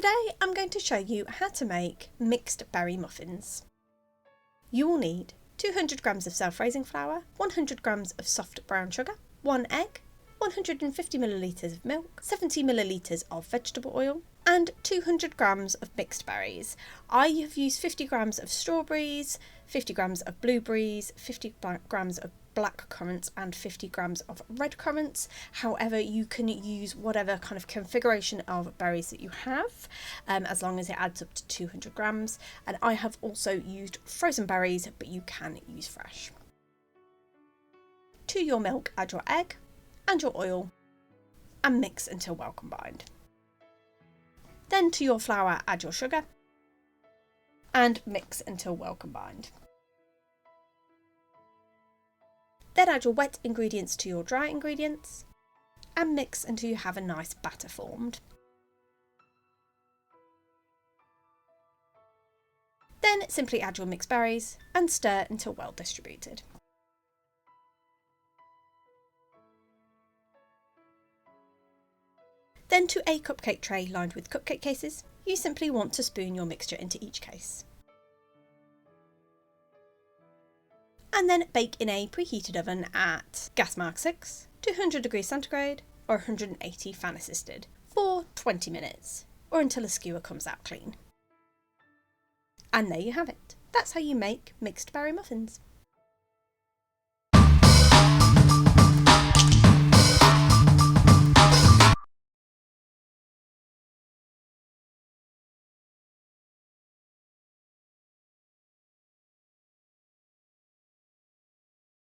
Today I'm going to show you how to make mixed berry muffins. You will need 200 grams of self-raising flour, 100 grams of soft brown sugar, 1 egg, 150 millilitres of milk, 70 millilitres of vegetable oil, and 200 grams of mixed berries. I have used 50 grams of strawberries, 50 grams of blueberries, 50 grams of blackcurrants and 50 grams of redcurrants. However, you can use whatever kind of configuration of berries that you have, as long as it adds up to 200 grams. And I have also used frozen berries, but you can use fresh. To your milk, add your egg and your oil and mix until well combined. Then to your flour, add your sugar and mix until well combined. Then add your wet ingredients to your dry ingredients and mix until you have a nice batter formed. Then simply add your mixed berries and stir until well distributed. Then to a cupcake tray lined with cupcake cases, you simply want to spoon your mixture into each case. And then bake in a preheated oven at gas mark 6, 200 degrees centigrade or 180 fan assisted for 20 minutes or until a skewer comes out clean. And there you have it. That's how you make mixed berry muffins.